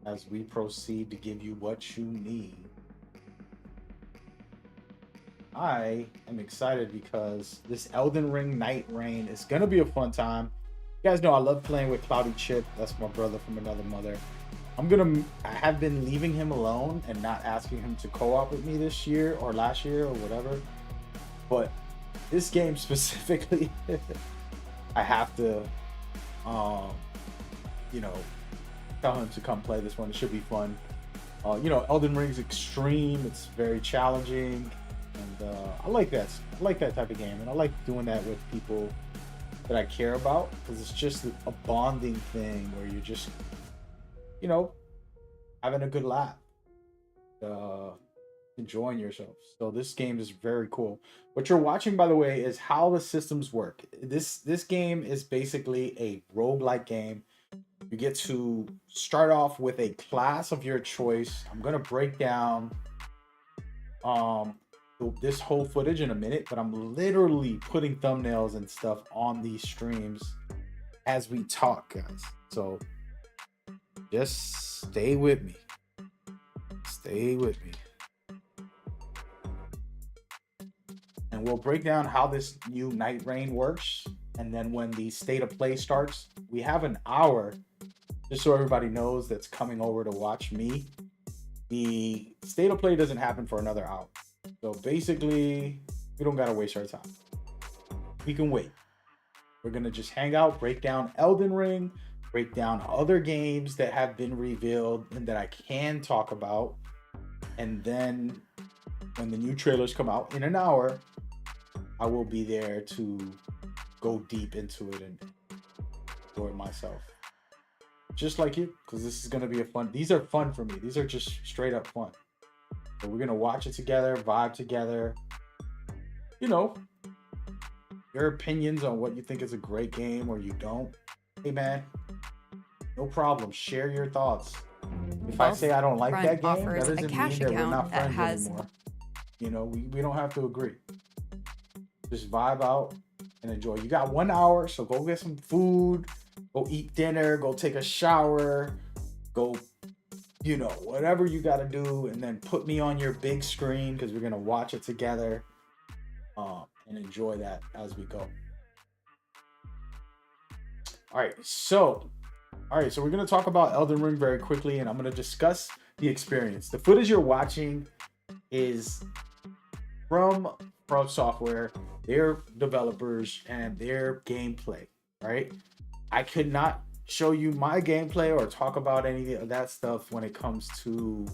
as we proceed to give you what you need. I am excited because this Elden Ring Night Rain is gonna be a fun time. You guys know I love playing with Cloudy Chip. That's my brother from another mother. I have been leaving him alone and not asking him to co-op with me this year or last year or whatever. But this game specifically, I have to, um, you know, tell him to come play this one. It should be fun. Elden Ring's extreme. It's very challenging, and I like that. I like that type of game, and I like doing that with people that I care about because it's just a bonding thing where you're just, you know, having a good laugh, uh, enjoying yourself. So this game is very cool. What you're watching, by the way, is how the systems work. This game is basically a roguelike game. You get to start off with a class of your choice. I'm gonna break down um this whole footage in a minute, but I'm literally putting thumbnails and stuff on these streams as we talk, guys. So just stay with me. Stay with me. And we'll break down how this new Night Rain works. And then when the state of play starts, we have an hour, just so everybody knows that's coming over to watch me. The state of play doesn't happen for another hour. So basically, we don't gotta waste our time. We can wait. We're gonna just hang out, break down Elden Ring, break down other games that have been revealed and that I can talk about. And then when the new trailers come out in an hour, I will be there to go deep into it and enjoy myself. Just like you, because this is going to be a fun. These are fun for me. These are just straight up fun. So we're going to watch it together, vibe together. You know, your opinions on what you think is a great game or you don't. Hey, man, no problem. Share your thoughts. If I say I don't like that game, that doesn't mean that we're not friends anymore. You know, we don't have to agree. Just vibe out and enjoy. You got 1 hour, so go get some food, go eat dinner, go take a shower, go, whatever you got to do, and then put me on your big screen because we're going to watch it together and enjoy that as we go. All right, so we're going to talk about Elden Ring very quickly, and I'm going to discuss the experience. The footage you're watching is from Software, their developers, and their gameplay, right? I could not show you my gameplay or talk about any of that stuff when it comes to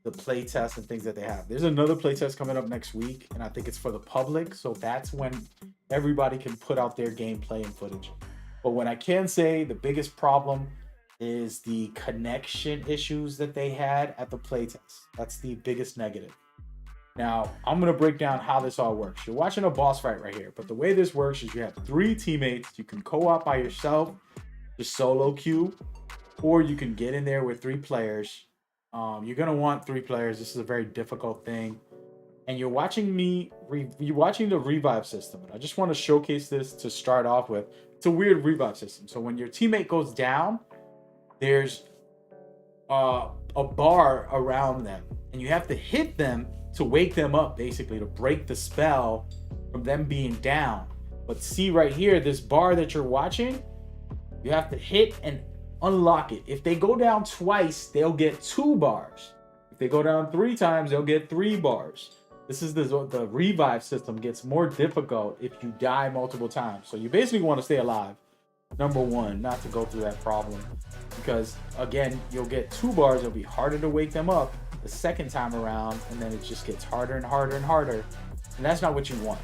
the playtest and things that they have. There's another playtest coming up next week, and I think it's for the public, so that's when everybody can put out their gameplay and footage. But what I can say, the biggest problem is the connection issues that they had at the playtest. That's the biggest negative. Now, I'm going to break down how this all works. You're watching a boss fight right here, but the way this works is you have 3 teammates. You can co-op by yourself, just solo queue, or you can get in there with 3 players. You're going to want 3 players. This is a very difficult thing. And you're watching you're watching the revive system. And I just want to showcase this to start off with. It's a weird revive system. So when your teammate goes down, there's a bar around them, and you have to hit them to wake them up, basically, to break the spell from them being down. But see right here, this bar that you're watching, you have to hit and unlock it. If they go down twice, they'll get 2 bars. If they go down 3 times, they'll get 3 bars. This is the revive system gets more difficult if you die multiple times. So you basically want to stay alive. Number 1, not to go through that problem. Because, again, you'll get 2 bars. It'll be harder to wake them up the second time around, and then it just gets harder and harder and harder, and that's not what you want.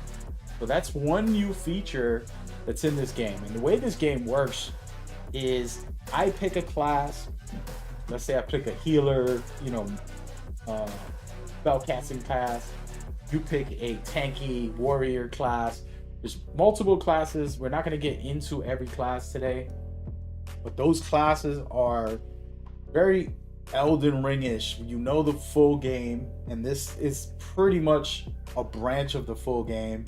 So that's one new feature that's in this game. And the way this game works is I pick a class. Let's say I pick a healer, spell casting class. You pick a tanky warrior class. There's multiple classes. We're not going to get into every class today, but those classes are very Elden Ring-ish. You know the full game, and this is pretty much a branch of the full game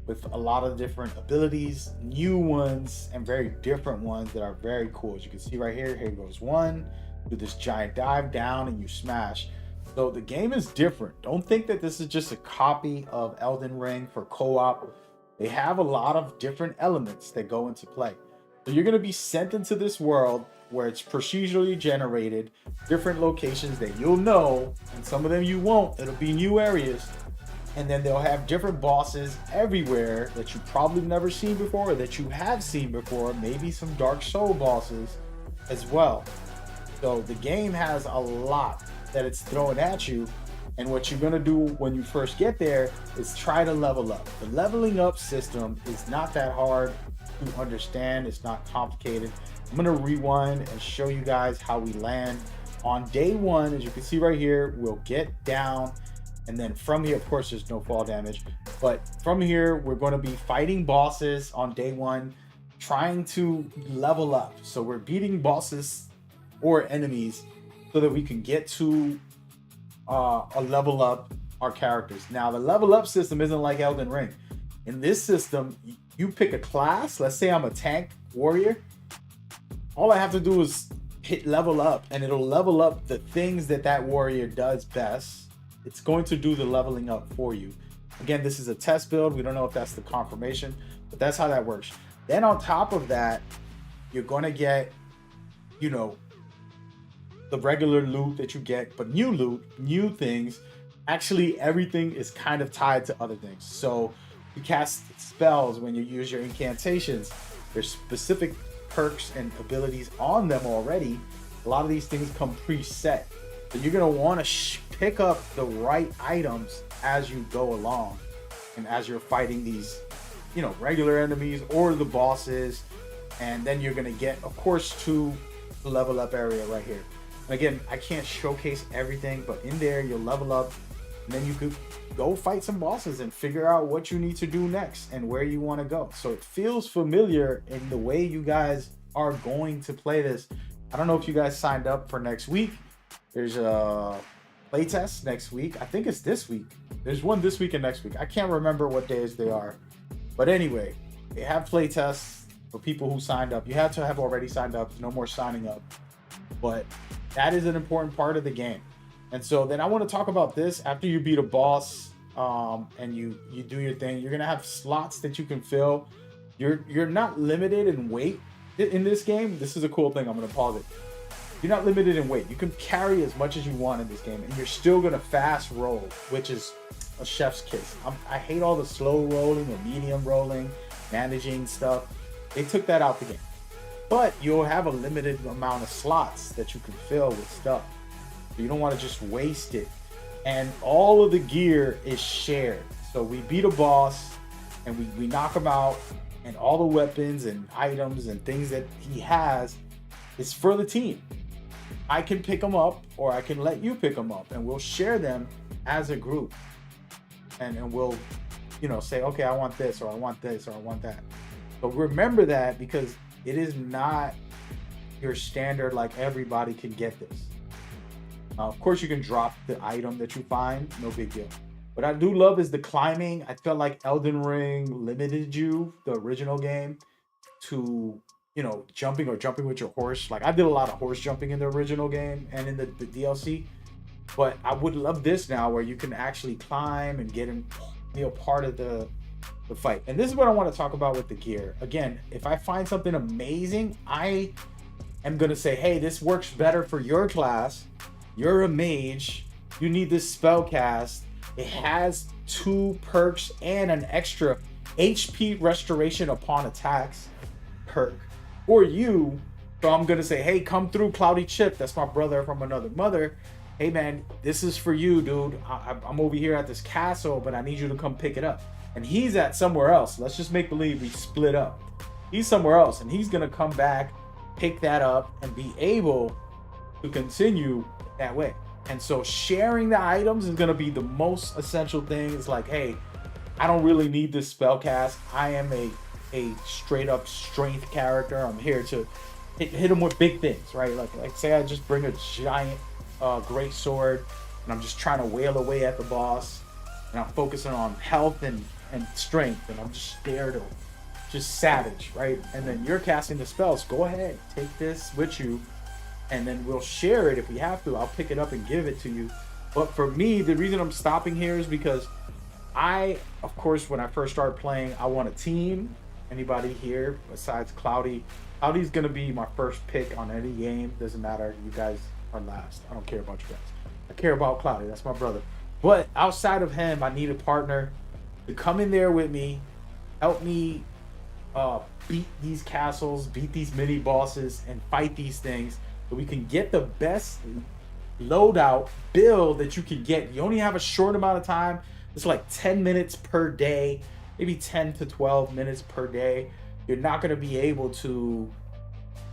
with a lot of different abilities, new ones and very different ones that are very cool. As you can see right here, here goes 1, do this giant dive down and you smash. So the game is different. Don't think that this is just a copy of Elden Ring for co-op. They have a lot of different elements that go into play. So you're going to be sent into this world where it's procedurally generated, different locations that you'll know, and some of them you won't. It'll be new areas. And then they'll have different bosses everywhere that you've probably never seen before or that you have seen before. Maybe some Dark Soul bosses as well. So the game has a lot that it's throwing at you. And what you're going to do when you first get there is try to level up. The leveling up system is not that hard to understand. It's not complicated. I'm going to rewind and show you guys how we land. On day one, as you can see right here, we'll get down. And then from here, of course, there's no fall damage. But from here, we're going to be fighting bosses on day one, trying to level up. So we're beating bosses or enemies so that we can get to a level up our characters. Now, the level up system isn't like Elden Ring. In this system, you pick a class. Let's say I'm a tank warrior. All I have to do is hit level up, and it'll level up the things that that warrior does best. It's going to do the leveling up for you. Again, this is a test build. We don't know if that's the confirmation, but that's how that works. Then on top of that, you're going to get, you know, the regular loot that you get, but new loot, new things. Actually, everything is kind of tied to other things. So you cast spells when you use your incantations. There's specific perks and abilities on them already. A lot of these things come preset. So you're going to want to pick up the right items as you go along and as you're fighting these, you know, regular enemies or the bosses. And then you're going to get, of course, to the level up area right here. And again, I can't showcase everything, but in there you'll level up, and then you could go fight some bosses and figure out what you need to do next and where you want to go. So it feels familiar in the way you guys are going to play this. I don't know if you guys signed up for next week. There's a playtest next week. I think it's this week. There's one this week and next week. I can't remember what days they are. But anyway, they have playtests for people who signed up. You have to have already signed up. No more signing up. But that is an important part of the game. And so then I want to talk about this. After you beat a boss and you do your thing, you're going to have slots that you can fill. You're not limited in weight in this game. This is a cool thing. I'm going to pause it. You're not limited in weight. You can carry as much as you want in this game, and you're still going to fast roll, which is a chef's kiss. I hate all the slow rolling or medium rolling, managing stuff. They took that out the game. But you'll have a limited amount of slots that you can fill with stuff. So you don't want to just waste it. And all of the gear is shared. So we beat a boss, and we knock him out, and all the weapons and items and things that he has is for the team. I can pick them up, or I can let you pick them up, and we'll share them as a group. And we'll, you know, say, okay, I want this, or I want this, or I want that. But remember that, because it is not your standard, like everybody can get this. Of course, you can drop the item that you find, no big deal. What I do love is the climbing. I felt like Elden Ring limited you, the original game, to, you know, jumping with your horse. Like I did a lot of horse jumping in the original game and in the DLC. But I would love this now, where you can actually climb and get in, be a part of the fight. And this is what I want to talk about with the gear. Again, if I find something amazing, I am going to say, hey, this works better for your class. You're a mage. You need this spell cast. It has 2 perks and an extra HP restoration upon attacks perk for you. So I'm going to say, hey, come through, Cloudy Chip. That's my brother from another mother. Hey, man, this is for you, dude. I'm over here at this castle, but I need you to come pick it up. And he's at somewhere else. Let's just make believe we split up. He's somewhere else, and he's going to come back, pick that up, and be able to continue that way. And so sharing the items is going to be the most essential thing. It's like, hey, I don't really need this spell cast. I am a straight up strength character. I'm here to hit him with big things, right? Like say I just bring a giant great sword, and I'm just trying to wail away at the boss, and I'm focusing on health and strength, and I'm just scared of just savage, right? And then you're casting the spells. Go ahead, take this with you, and then we'll share it if we have to. I'll pick it up and give it to you. But for me, the reason I'm stopping here is because of course, when I first started playing, I want a team. Anybody here besides Cloudy? Cloudy's gonna be my first pick on any game. Doesn't matter. You guys are last. I don't care about you guys. I care about Cloudy. That's my brother. But outside of him, I need a partner to come in there with me, help me beat these castles, beat these mini bosses, and fight these things so we can get the best loadout build that you can get. You only have a short amount of time. It's like 10 minutes per day, maybe 10 to 12 minutes per day. You're not going to be able to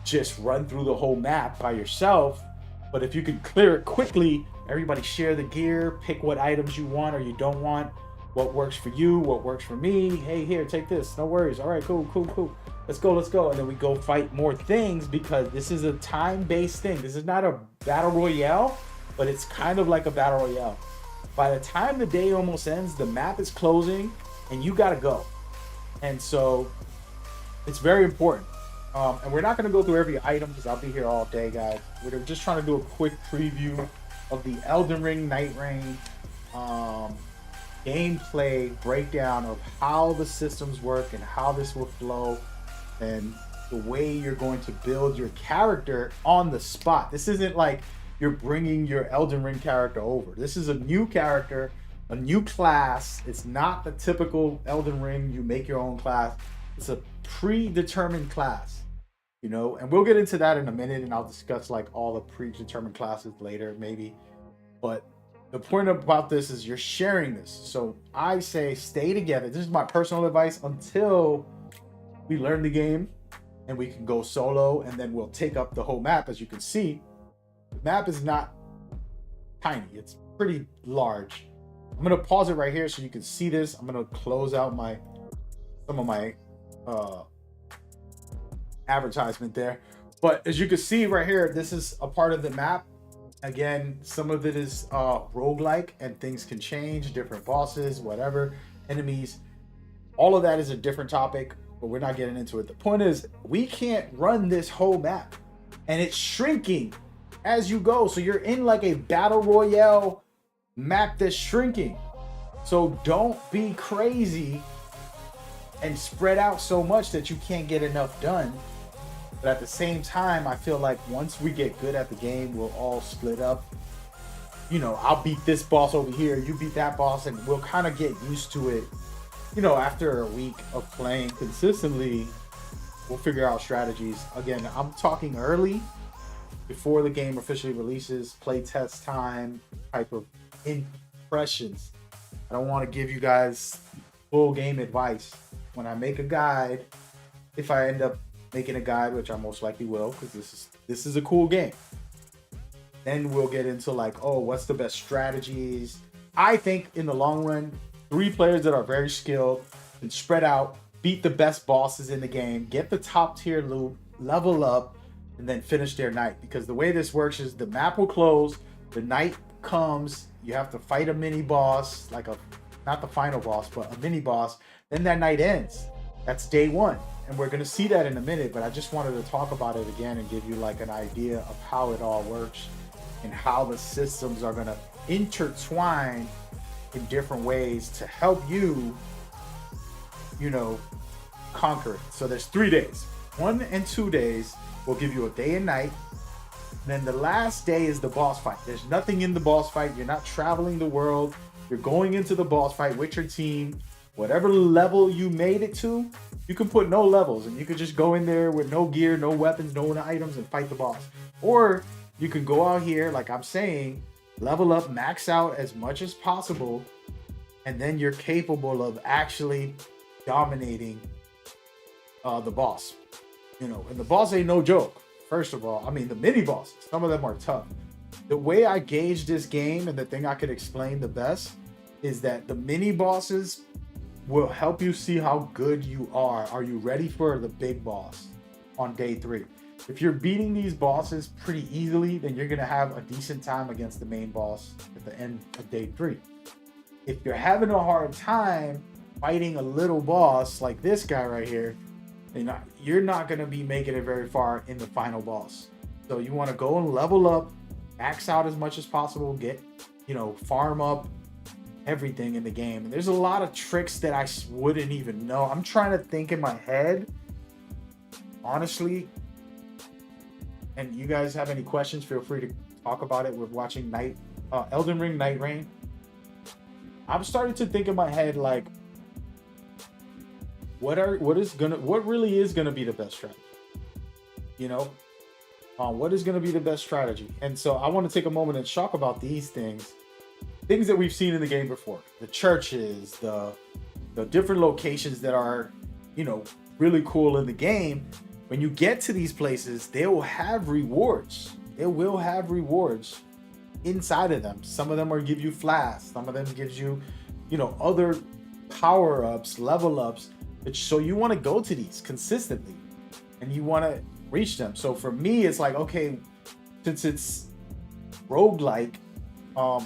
just run through the whole map by yourself. But if you can clear it quickly, everybody share the gear, pick what items you want or you don't want, what works for you, what works for me. Hey, here, take this. No worries. All right, cool. Let's go. And then we go fight more things because this is a time-based thing. This is not a battle royale, but it's kind of like a battle royale. By the time the day almost ends, the map is closing and you got to go. And so it's very important. And we're not going to go through every item because I'll be here all day, guys. We're just trying to do a quick preview of the Elden Ring Night Rain gameplay breakdown of how the systems work and how this will flow and the way you're going to build your character on the spot. This isn't like you're bringing your Elden Ring character over. This is a new character, a new class. It's not the typical Elden Ring, you make your own class. It's a predetermined class, you know, and we'll get into that in a minute and I'll discuss like all the predetermined classes later, maybe. But the point about this is you're sharing this. So I say stay together. This is my personal advice until we learn the game and we can go solo and then we'll take up the whole map. As you can see, the map is not tiny. It's pretty large. I'm going to pause it right here so you can see this. I'm going to close out some of my advertisement there. But as you can see right here, this is a part of the map. Again, some of it is roguelike and things can change, different bosses, whatever, enemies. All of that is a different topic, but we're not getting into it. The point is, we can't run this whole map and it's shrinking as you go. So you're in like a battle royale map that's shrinking. So don't be crazy and spread out so much that you can't get enough done. But at the same time, I feel like once we get good at the game, we'll all split up. You know, I'll beat this boss over here, you beat that boss, and we'll kind of get used to it. You know, after a week of playing consistently, we'll figure out strategies. Again, I'm talking early, before the game officially releases, play test time type of impressions. I don't want to give you guys full game advice. When I make a guide, if I end up making a guide, which I most likely will, because this is a cool game, then we'll get into like, oh, what's the best strategies? I think in the long run, 3 players that are very skilled and spread out, beat the best bosses in the game, get the top tier loot, level up, and then finish their night. Because the way this works is the map will close, the night comes, you have to fight a mini boss, like not the final boss, but a mini boss, then that night ends. That's day 1. And we're going to see that in a minute, but I just wanted to talk about it again and give you like an idea of how it all works and how the systems are going to intertwine in different ways to help you, you know, conquer it. So there's 3 days. 1 and 2 days will give you a day and night. And then the last day is the boss fight. There's nothing in the boss fight. You're not traveling the world. You're going into the boss fight with your team. Whatever level you made it to, you can put no levels and you can just go in there with no gear, no weapons, no items and fight the boss. Or you can go out here, like I'm saying, level up, max out as much as possible, and then you're capable of actually dominating the boss. You know, and the boss ain't no joke. First of all, I mean, the mini bosses, some of them are tough. The way I gauge this game and the thing I could explain the best is that the mini bosses will help you see how good you are. Are you ready for the big boss on day 3? If you're beating these bosses pretty easily, then you're going to have a decent time against the main boss at the end of day 3. If you're having a hard time fighting a little boss like this guy right here, you're not going to be making it very far in the final boss. So you want to go and level up, max out as much as possible, get, farm up everything in the game. And there's a lot of tricks that I wouldn't even know. I'm trying to think in my head, honestly. And you guys have any questions, feel free to talk about it. We're watching Elden Ring Night Rain. I'm starting to think in my head, like, what really is gonna be the best strategy? What is gonna be the best strategy? And so I want to take a moment and talk about these things that we've seen in the game before. The churches, the different locations that are, really cool in the game. When you get to these places, they will have rewards. Inside of them. Some of them are give you flasks. Some of them gives you, other power-ups, level ups. So you want to go to these consistently and you want to reach them. So for me, it's like, okay, since it's roguelike,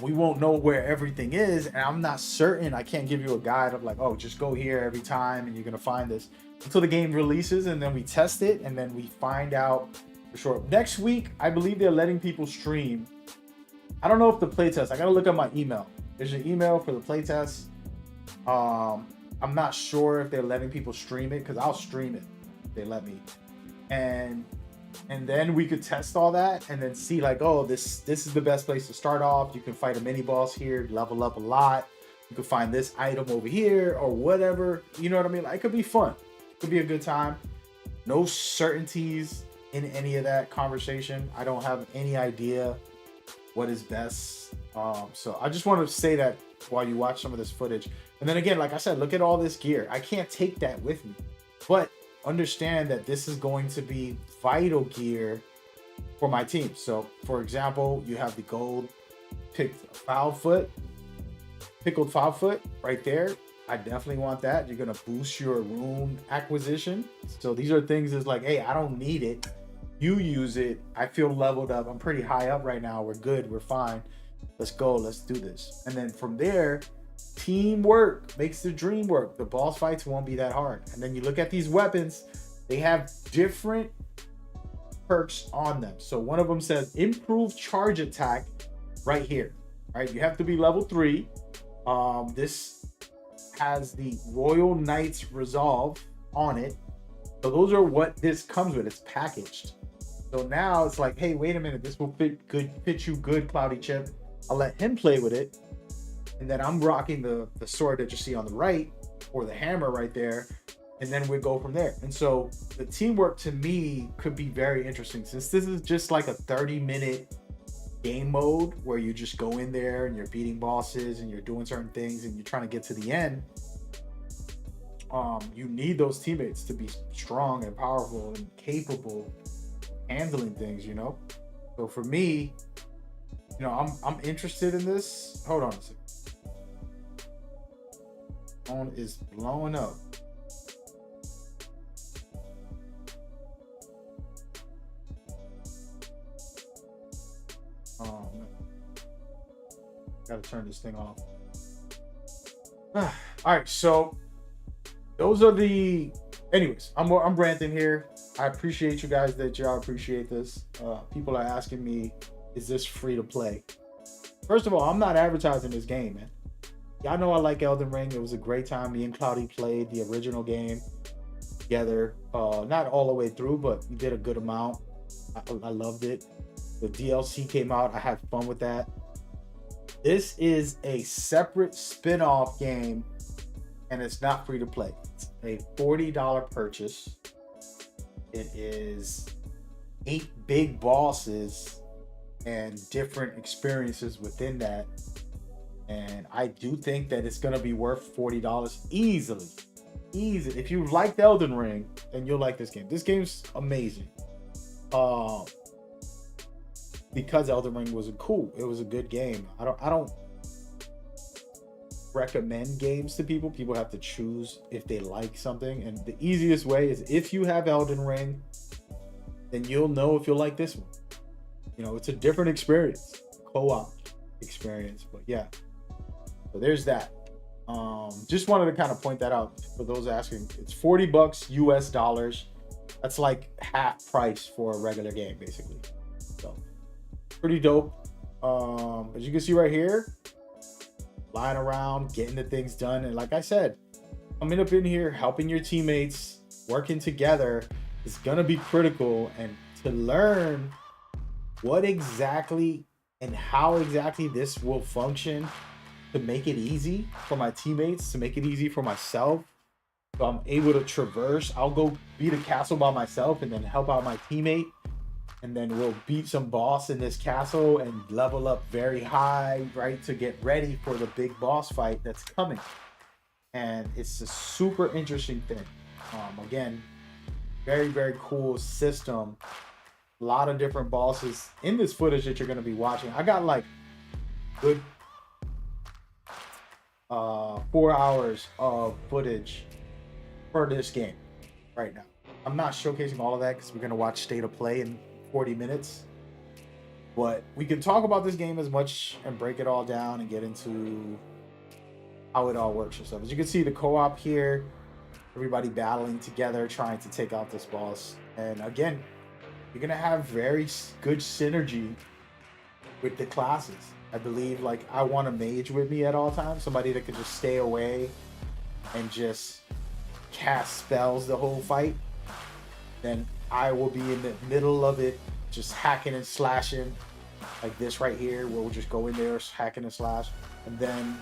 we won't know where everything is, and I'm not certain. I can't give you a guide of like, oh, just go here every time and you're gonna find this until the game releases, and then we test it and then we find out for sure. Next week, I believe they're letting people stream. I don't know if the playtest. I gotta look at my email. There's an email for the playtest. I'm not sure if they're letting people stream it, because I'll stream it if they let me. And then we could test all that and then see like, oh, this is the best place to start off. You can fight a mini boss here, level up a lot. You can find this item over here or whatever. You know what I mean? Like, it could be fun. It could be a good time. No certainties in any of that conversation. I don't have any idea what is best. So I just want to say that while you watch some of this footage. And then again, like I said, look at all this gear. I can't take that with me, but understand that this is going to be vital gear for my team. So for example, you have the gold pickled foul foot right there. I definitely want that. You're gonna boost your rune acquisition. So these are things that's like, hey, I don't need it, you use it. I feel leveled up. I'm pretty high up right now. We're good, we're fine. Let's go, let's do this. And then from there, teamwork makes the dream work. The boss fights won't be that hard. And then you look at these weapons, they have different perks on them. So one of them says improve charge attack right here. Right, you have to be level 3. This has the Royal Knight's Resolve on it. So those are what this comes with. It's packaged. So now it's like, hey, wait a minute, this will fit you good, Cloudy Chip. I'll let him play with it. And then I'm rocking the sword that you see on the right, or the hammer right there, and then we go from there. And so the teamwork to me could be very interesting, since this is just like a 30-minute game mode where you just go in there and you're beating bosses and you're doing certain things and you're trying to get to the end. You need those teammates to be strong and powerful and capable of handling things, So for me, I'm interested in this. Hold on a second. Phone is blowing up. Oh man, gotta turn this thing off. All right, so those are the. Anyways, I'm ranting here. I appreciate you guys that y'all appreciate this. People are asking me, is this free to play? First of all, I'm not advertising this game, man. Y'all know I like Elden Ring. It was a great time. Me and Cloudy played the original game together. Not all the way through, but we did a good amount. I loved it. The DLC came out. I had fun with that. This is a separate spin-off game, and it's not free to play. It's a $40 purchase. It is 8 big bosses and different experiences within that. And I do think that it's going to be worth $40 easily. Easy. If you liked Elden Ring, then you'll like this game. This game's amazing. Because Elden Ring was it was a good game. I don't recommend games to people. People have to choose if they like something. And the easiest way is, if you have Elden Ring, then you'll know if you'll like this one. It's a different experience, co-op experience. But yeah, so there's that. Just wanted to kind of point that out for those asking. It's $40 US dollars. That's like half price for a regular game, basically. pretty dope. As you can see right here, flying around, getting the things done. And like I said, coming up in here, helping your teammates, working together is going to be critical. And to learn what exactly and how exactly this will function to make it easy for my teammates, to make it easy for myself, so I'm able to traverse. I'll go beat a castle by myself and then help out my teammate. And then we'll beat some boss in this castle and level up very high, right, to get ready for the big boss fight that's coming. And it's a super interesting thing. Again, very, very cool system. A lot of different bosses in this footage that you're going to be watching. I got like good 4 hours of footage for this game right now. I'm not showcasing all of that because we're going to watch State of Play in 40 minutes. But we can talk about this game as much and break it all down and get into how it all works and stuff. As you can see, the co-op here, everybody battling together, trying to take out this boss. And again, you're going to have very good synergy with the classes. I believe, like, I want a mage with me at all times, somebody that could just stay away and just cast spells the whole fight. Then I will be in the middle of it, just hacking and slashing, like this right here, where we'll just go in there, hacking and slash. And then,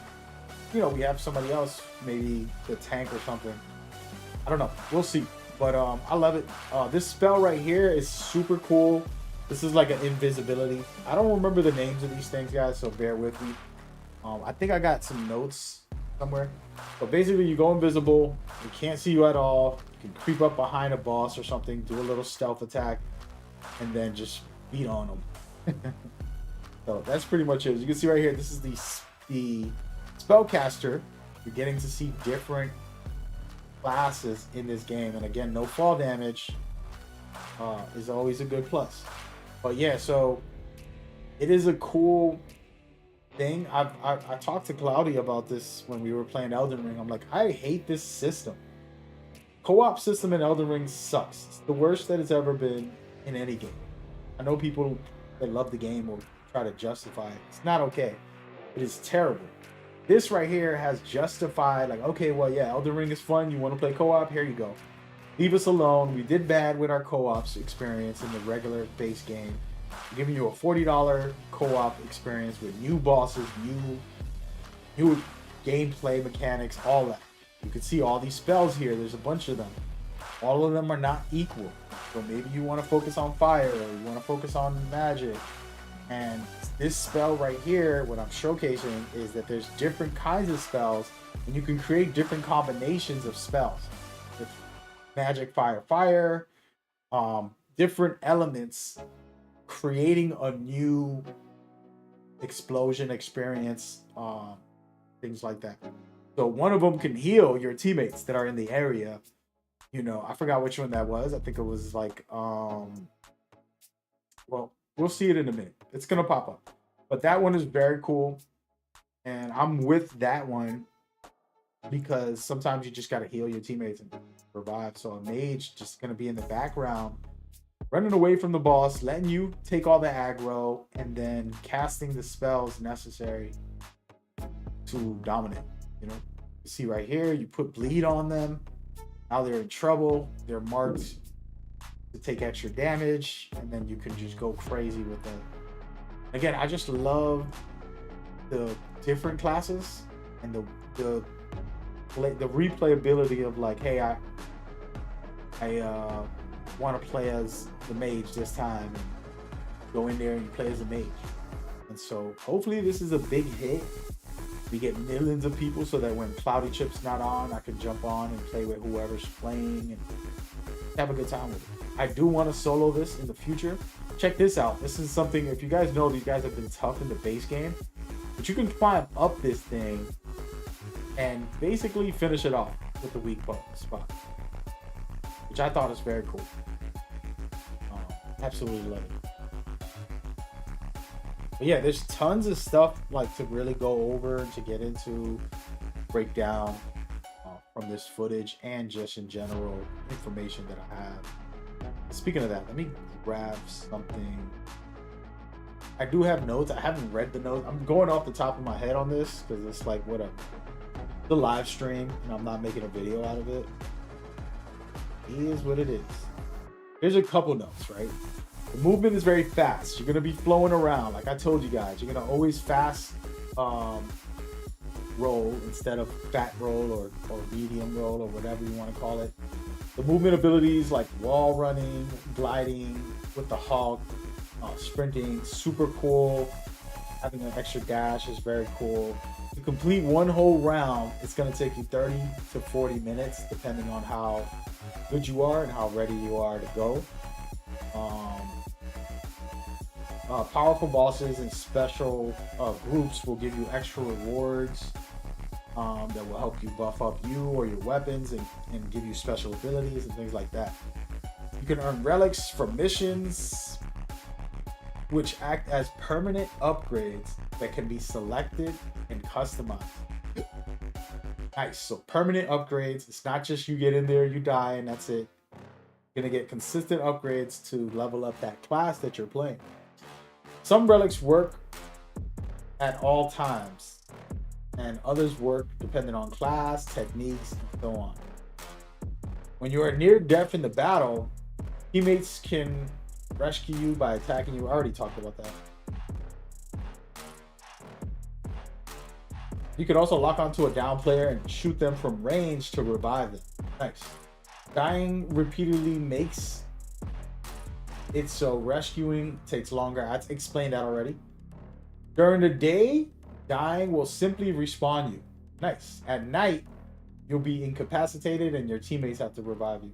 you know, we have somebody else, maybe the tank or something. I don't know. We'll see. But I love it. This spell right here is super cool. This is like an invisibility. I don't remember the names of these things, guys, so bear with me. I think I got some notes somewhere. But basically, you go invisible. We can't see you at all. You can creep up behind a boss or something, do a little stealth attack, and then just beat on them. So that's pretty much it. As you can see right here, this is the spellcaster. You're getting to see different classes in this game, and again, no fall damage is always a good plus. But yeah, so it is a cool thing. I talked to Claudia about this when we were playing Elden Ring. I'm like, I hate this system. Co-op system in Elden Ring sucks. It's the worst that it's ever been in any game. I know people that love the game will try to justify it. It's not okay. It is terrible. This right here has justified, like, okay, well, yeah, Elden Ring is fun. You want to play co-op? Here you go. Leave us alone. We did bad with our co-ops experience in the regular base game. We're giving you a $40 co-op experience with new bosses, new gameplay mechanics, all that. You can see all these spells here. There's a bunch of them. All of them are not equal. So maybe you want to focus on fire, or you want to focus on magic. And this spell right here, what I'm showcasing is that there's different kinds of spells, and you can create different combinations of spells. With magic, fire, different elements, creating a new explosion experience, things like that. So one of them can heal your teammates that are in the area. You know, I forgot which one that was. I think it was like, well, we'll see it in a minute. It's going to pop up. But that one is very cool. And I'm with that one because sometimes you just got to heal your teammates and survive. So a mage just going to be in the background, running away from the boss, letting you take all the aggro, and then casting the spells necessary to dominate. You know, you see right here, you put bleed on them. Now they're in trouble. They're marked to take extra damage, and then you can just go crazy with them. Again, I just love the different classes and the replayability of, like, hey, I want to play as the mage this time, and go in there and play as a mage. And so hopefully this is a big hit. We get millions of people so that when Cloudy Chip's not on, I can jump on and play with whoever's playing and have a good time with it. I do want to solo this in the future. Check this out. This is something, if you guys know, these guys have been tough in the base game, but you can climb up this thing and basically finish it off with the weak spot, which I thought is very cool. Absolutely love it. But yeah, there's tons of stuff like to really go over and to get into, break down from this footage and just in general information that I have. Speaking of that, let me grab something. I do have notes. I haven't read the notes. I'm going off the top of my head on this because it's like what the live stream, and I'm not making a video out of it. It is what it is. Here's a couple notes, right? The movement is very fast. You're gonna be flowing around, like I told you guys. You're gonna always fast roll instead of fat roll or medium roll or whatever you want to call it. The movement abilities like wall running, gliding with the Hulk, sprinting, super cool. Having an extra dash is very cool. To complete one whole round, it's going to take you 30 to 40 minutes, depending on how good you are and how ready you are to go. Powerful bosses and special groups will give you extra rewards that will help you buff up you or your weapons and give you special abilities and things like that. You can earn relics from missions, which act as permanent upgrades that can be selected and customized. Nice. So permanent upgrades. It's not just you get in there, you die, and that's it. You're gonna get consistent upgrades to level up that class that you're playing. Some relics work at all times, and others work depending on class, techniques, and so on. When you are near death in the battle, teammates can rescue you by attacking you. I already talked about that. You can also lock onto a down player and shoot them from range to revive them. Nice. Dying repeatedly makes it so rescuing takes longer. I explained that already. During the day, dying will simply respawn you. Nice. At night, you'll be incapacitated and your teammates have to revive you.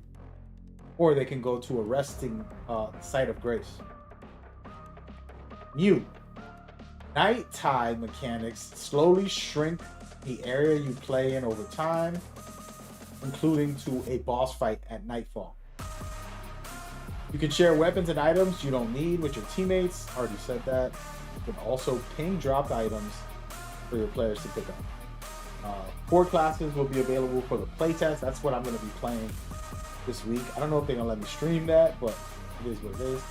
Or they can go to a resting site of grace. New. Nighttime mechanics slowly shrink the area you play in over time, including to a boss fight at nightfall. You can share weapons and items you don't need with your teammates. Already said that. You can also ping dropped items for your players to pick up. 4 classes will be available for the playtest. That's what I'm going to be playing this week. I don't know if they're going to let me stream that, but it is what it is.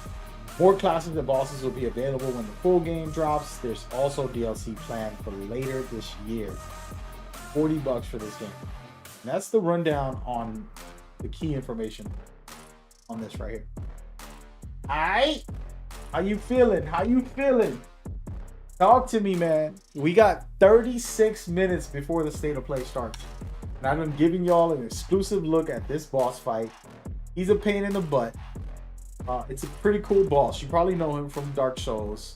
More classes and bosses will be available when the full game drops. There's also DLC planned for later this year. $40 for this game. And that's the rundown on the key information on this right here. Alright? How you feeling? How you feeling? Talk to me, man. We got 36 minutes before the state of play starts. And I've been giving y'all an exclusive look at this boss fight. He's a pain in the butt. It's a pretty cool boss. You probably know him from Dark Souls.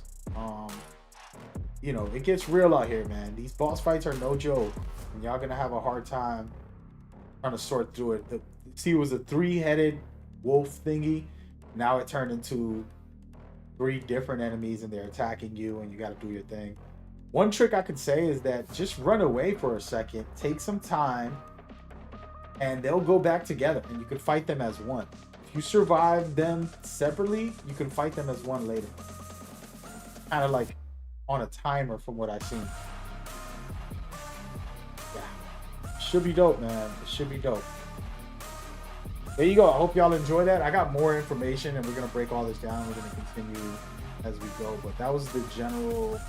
You know, it gets real out here, man. These boss fights are no joke. And y'all gonna have a hard time trying to sort through it. See, it was a 3-headed wolf thingy. Now it turned into 3 different enemies and they're attacking you and you got to do your thing. One trick I could say is that just run away for a second, take some time, and they'll go back together and you can fight them as one. If you survive them separately, you can fight them as one later. Kind of like on a timer from what I've seen. Yeah. Should be dope, man. It should be dope. There you go. I hope y'all enjoy that. I got more information and we're going to break all this down. We're going to continue as we go. But that was the general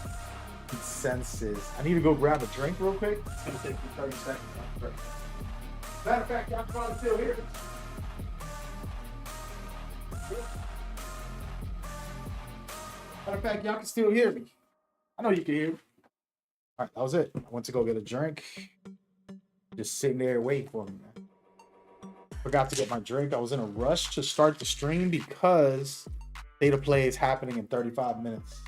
consensus. I need to go grab a drink real quick. It's going to take me 30 seconds. Matter of fact, y'all can probably still hear me. Matter of fact, y'all can still hear me. I know you can hear me. All right, that was it. I went to go get a drink. Just sitting there waiting for me, man. Forgot to get my drink. I was in a rush to start the stream because State of Play is happening in 35 minutes.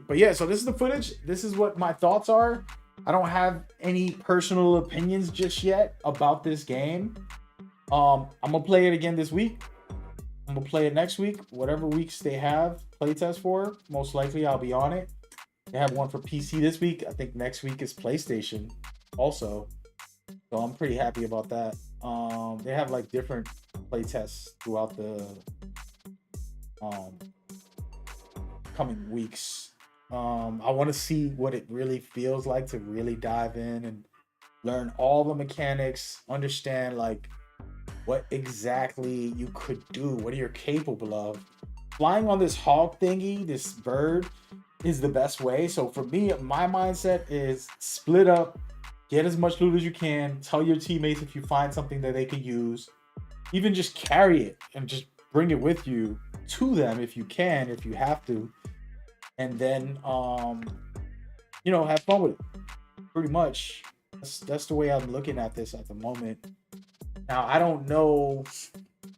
But yeah, so this is the footage. This is what my thoughts are. I don't have any personal opinions just yet about this game. I'm gonna play it again this week. I'm gonna play it next week. Whatever weeks they have playtest for, most likely I'll be on it. They have one for PC this week. I think next week is PlayStation also. So I'm pretty happy about that. They have like different playtests throughout the coming weeks. I want to see what it really feels like to really dive in and learn all the mechanics, understand like what exactly you could do, what you're capable of flying on this hog thingy, this bird, is the best way. So for me, my mindset is split up, get as much loot as you can, tell your teammates if you find something that they could use, even just carry it and just bring it with you to them if you can, if you have to, and then have fun with it. Pretty much, that's the way I'm looking at this at the moment. Now I don't know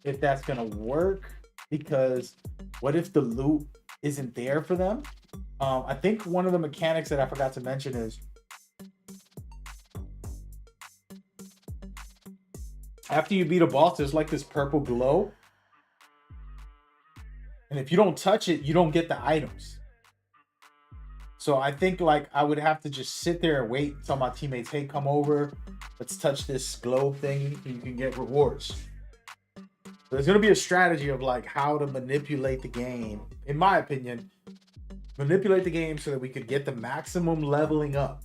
if that's gonna work, because what if the loot isn't there for them? I think one of the mechanics that I forgot to mention is after you beat a boss, there's like this purple glow. And if you don't touch it, you don't get the items. So I think like I would have to just sit there and wait until my teammates, hey, come over, let's touch this glow thing, and you can get rewards. So there's going to be a strategy of like how to manipulate the game, in my opinion, manipulate the game so that we could get the maximum leveling up.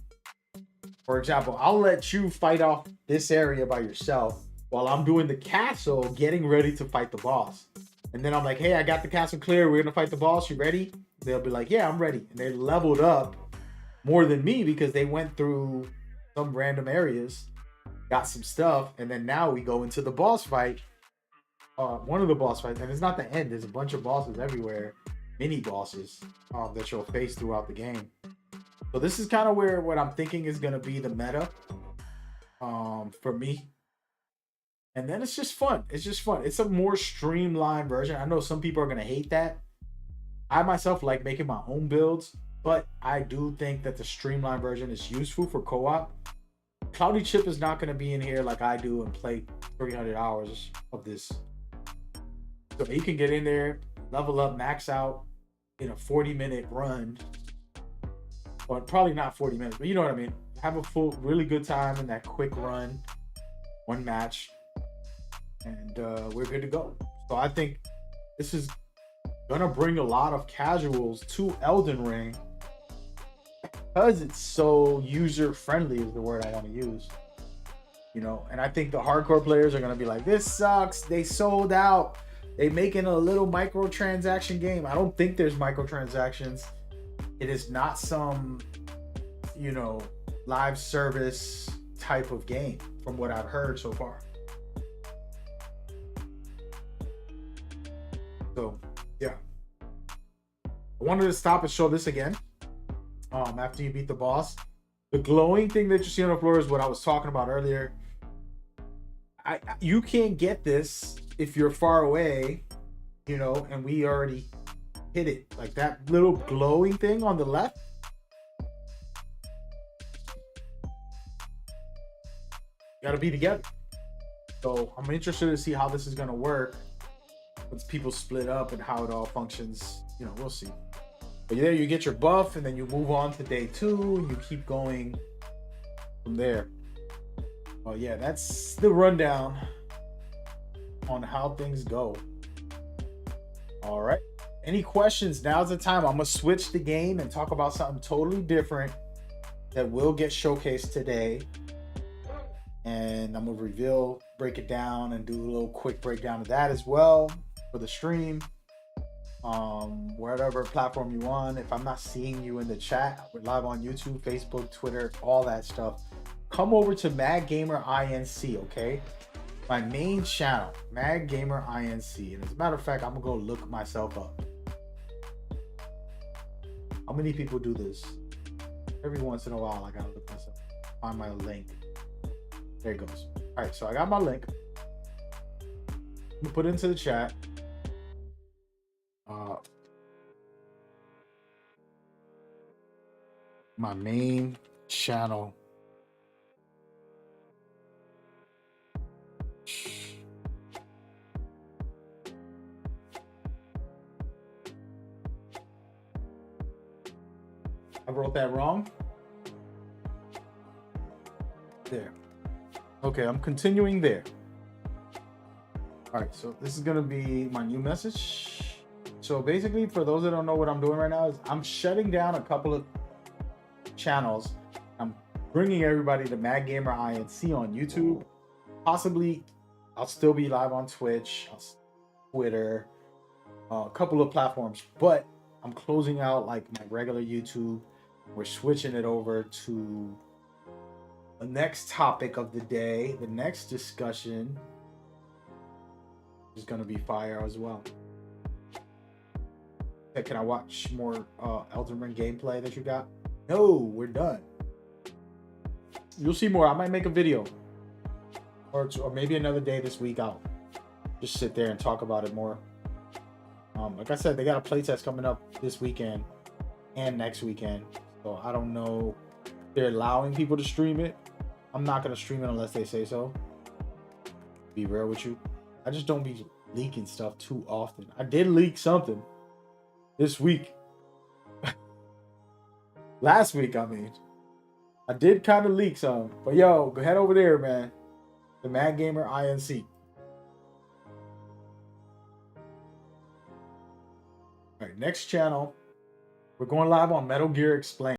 For example, I'll let you fight off this area by yourself while I'm doing the castle, getting ready to fight the boss. And then I'm like, hey, I got the castle clear. We're going to fight the boss. You ready? They'll be like, yeah, I'm ready. And they leveled up more than me because they went through some random areas, got some stuff. And then now we go into the boss fight. One of the boss fights. And it's not the end. There's a bunch of bosses everywhere. Mini bosses that you'll face throughout the game. So this is kind of where what I'm thinking is going to be the meta for me. And then it's just fun. It's just fun. It's a more streamlined version. I know some people are going to hate that. I myself like making my own builds, but I do think that the streamlined version is useful for co-op. Cloudy Chip is not going to be in here like I do and play 300 hours of this. So he can get in there, level up, max out in a 40-minute run. Well, probably not 40 minutes, but you know what I mean. Have a full, really good time in that quick run, one match, and we're good to go. So I think this is gonna bring a lot of casuals to Elden Ring because it's so user friendly is the word I want to use. And I think the hardcore players are gonna be like, this sucks. They sold out. They making a little microtransaction game. I don't think there's microtransactions. It is not some, live service type of game from what I've heard so far. So, yeah. I wanted to stop and show this again. After you beat the boss. The glowing thing that you see on the floor is what I was talking about earlier. You can't get this if you're far away, and we already hit it. Like that little glowing thing on the left. Got to be together. So I'm interested to see how this is going to work once people split up and how it all functions. We'll see. But there you get your buff, and then you move on to day 2, and you keep going from there. Oh yeah, that's the rundown on how things go. All right. Any questions? Now's the time. I'm gonna switch the game and talk about something totally different that will get showcased today. And I'm gonna break it down, and do a little quick breakdown of that as well for the stream. Whatever platform you on. If I'm not seeing you in the chat, we're live on YouTube, Facebook, Twitter, all that stuff. Come over to Mad Gamer INC, okay? My main channel, Mad Gamer INC. And as a matter of fact, I'm gonna go look myself up. How many people do this? Every once in a while, I gotta look myself. Find my link. There it goes. All right, so I got my link. I'm gonna put it into the chat. My main channel. I wrote that wrong. There. Okay, I'm continuing there. All right, so this is gonna be my new message. So basically, for those that don't know what I'm doing right now, is I'm shutting down a couple of channels. I'm bringing everybody to Mad Gamer INC on YouTube. Possibly, I'll still be live on Twitch, Twitter, a couple of platforms, but I'm closing out like my regular YouTube. We're switching it over to the next topic of the day. The next discussion is going to be fire as well. Hey, can I watch more Elden Ring gameplay that you got? No, we're done. You'll see more. I might make a video, or maybe another day this week. I'll just sit there and talk about it more. Like I said, they got a playtest coming up this weekend and next weekend. So I don't know if they're allowing people to stream it. I'm not gonna stream it unless they say so. Be real with you. I just don't be leaking stuff too often. I did leak something this week. Last week, I mean. I did kind of leak some. But yo, go head over there, man. The Mad Gamer INC. All right, next channel. We're going live on Metal Gear Explained.